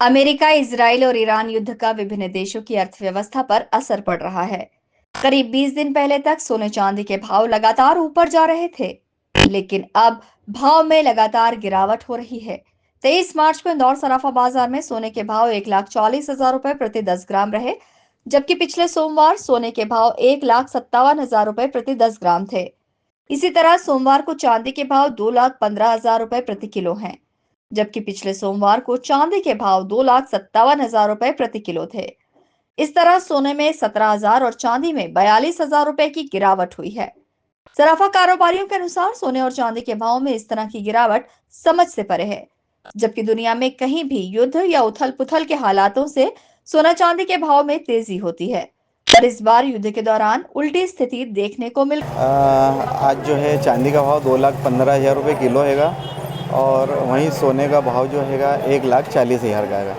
America, Israel और Iran युद्ध का विभिन्न देशों की अर्थव्यवस्था पर असर पड़ रहा है। करीब 20 दिन पहले तक सोने चांदी के भाव लगातार ऊपर जा रहे थे, लेकिन अब भाव में लगातार गिरावट हो रही है। 23 मार्च को इंदौर सराफा बाजार में सोने के भाव 1,40,000 रुपए प्रति 10 ग्राम रहे, जबकि पिछले सोमवार सोने के भाव 1,57,000 रुपए प्रति 10 ग्राम थे। इसी तरह सोमवार को चांदी के भाव 2,15,000 रुपए प्रति किलो हैं, जबकि पिछले सोमवार को चांदी के भाव 2,57,000 रुपए प्रति किलो थे। इस तरह सोने में 17,000 और चांदी में 42,000 रुपए की गिरावट हुई है। सराफा कारोबारियों के अनुसार सोने और चांदी के भाव में इस तरह की गिरावट समझ से परे है, जबकि दुनिया में कहीं भी युद्ध या उथल पुथल के हालातों से सोना चांदी के भाव में तेजी होती है, पर इस बार युद्ध के दौरान उल्टी स्थिति देखने को मिल आज जो है चांदी का भाव 2,15,000 रुपये किलो हैगा और वहीं सोने का भाव जो हैगा 1,40,000 का हैगा।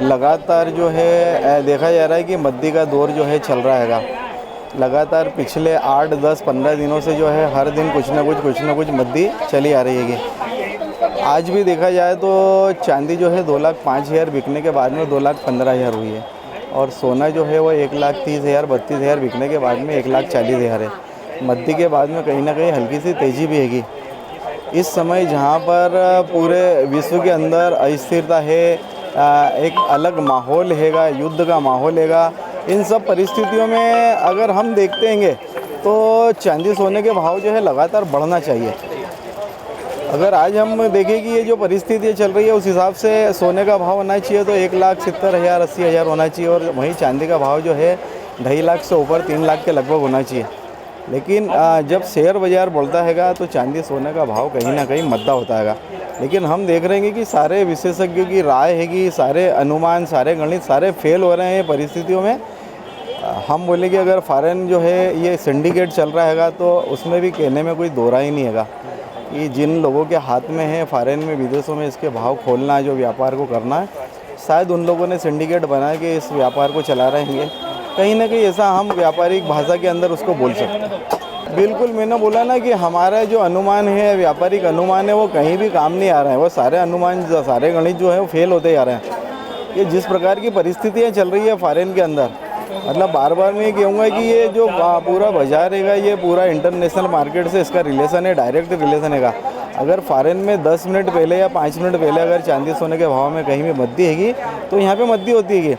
लगातार जो है देखा जा रहा है कि मद्दी का दौर जो है चल रहा हैगा। लगातार पिछले 8, 10, 15 दिनों से जो है हर दिन कुछ ना कुछ मद्दी चली आ रही हैगी। आज भी देखा जाए तो चांदी जो है 2,05,000 बिकने के बाद में 2,15,000 हुई है और सोना जो है वो 1,30,000, 32,000 बिकने के बाद में 1,40,000 है। मद्दी के बाद में कहीं ना कहीं हल्की सी तेज़ी भी हैगी। इस समय जहाँ पर पूरे विश्व के अंदर अस्थिरता है, एक अलग माहौल हैगा, युद्ध का माहौल हैगा, इन सब परिस्थितियों में अगर हम देखते हैं तो चांदी सोने के भाव जो है लगातार बढ़ना चाहिए। अगर आज हम देखें कि ये जो परिस्थिति चल रही है उस हिसाब से सोने का भाव होना चाहिए तो 1,70,000, 80,000 होना चाहिए और वहीं चांदी का भाव जो है 2.5 लाख से ऊपर 3 लाख के लगभग होना चाहिए। लेकिन जब शेयर बाज़ार बढ़ता हैगा तो चांदी सोने का भाव कहीं ना कहीं मद्दा होता हैगा। लेकिन हम देख रहे हैं कि सारे विशेषज्ञों की राय हैगी, सारे अनुमान, सारे गणित सारे फेल हो रहे हैं परिस्थितियों में। हम बोले कि अगर फॉरेन जो है ये सिंडिकेट चल रहा हैगा तो उसमें भी कहने में कोई दो राय ही नहीं हैगा कि जिन लोगों के हाथ में है फॉरेन में, विदेशों में इसके भाव खोलना है, जो व्यापार को करना है, शायद उन लोगों ने सिंडिकेट बना के इस व्यापार को चला रहे हैं। कहीं ना कहीं ऐसा हम व्यापारिक भाषा के अंदर उसको बोल सकते हैं। बिल्कुल, मैंने बोला ना कि हमारा जो अनुमान है, व्यापारिक अनुमान है, वो कहीं भी काम नहीं आ रहा है। वो सारे अनुमान, सारे गणित जो है वो फेल होते जा रहे हैं। ये जिस प्रकार की परिस्थितियाँ चल रही है फॉरेन के अंदर, मतलब बार बार मैं ये कहूँगा कि ये जो पूरा बाजार हैगा ये पूरा इंटरनेशनल मार्केट से इसका रिलेशन है, डायरेक्ट रिलेशन हैगा। अगर फॉरेन में 10 मिनट पहले या 5 मिनट पहले अगर चांदी सोने के भाव में कहीं भी मद्दी हैगी तो यहाँ पे मद्दी होती है।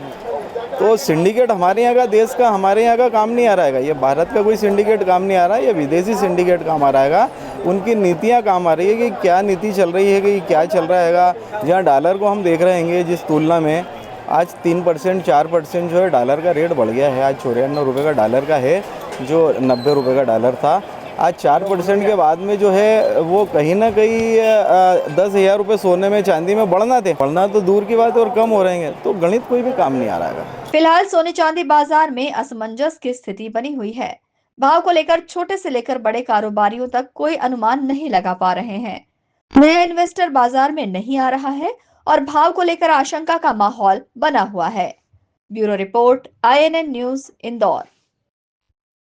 तो सिंडिकेट हमारे यहाँ का, देश का, हमारे यहाँ का काम नहीं आ रहा है। ये भारत का कोई सिंडिकेट काम नहीं आ रहा है, ये विदेशी सिंडिकेट काम आ रहा है। उनकी नीतियाँ काम आ रही है कि क्या नीति चल रही है, कि क्या चल रहा है। जहाँ डॉलर को हम देख रहे हैं जिस तुलना में आज 3%, 4% जो है डॉलर का रेट बढ़ गया है। आज 94 रुपये का डॉलर का है, जो 90 रुपये का डॉलर था। आज 4% के बाद में जो है वो कहीं ना कहीं 10,000 रुपये सोने में, चांदी में बढ़ना तो दूर की बात है और कम हो रहे हैं। तो गणित कोई भी काम नहीं आ रहा है। फिलहाल सोने चांदी बाजार में असमंजस की स्थिति बनी हुई है। भाव को लेकर छोटे से लेकर बड़े कारोबारियों तक कोई अनुमान नहीं लगा पा रहे हैं। नया इन्वेस्टर बाजार में नहीं आ रहा है और भाव को लेकर आशंका का माहौल बना हुआ है। Bureau report, INN news, Indore.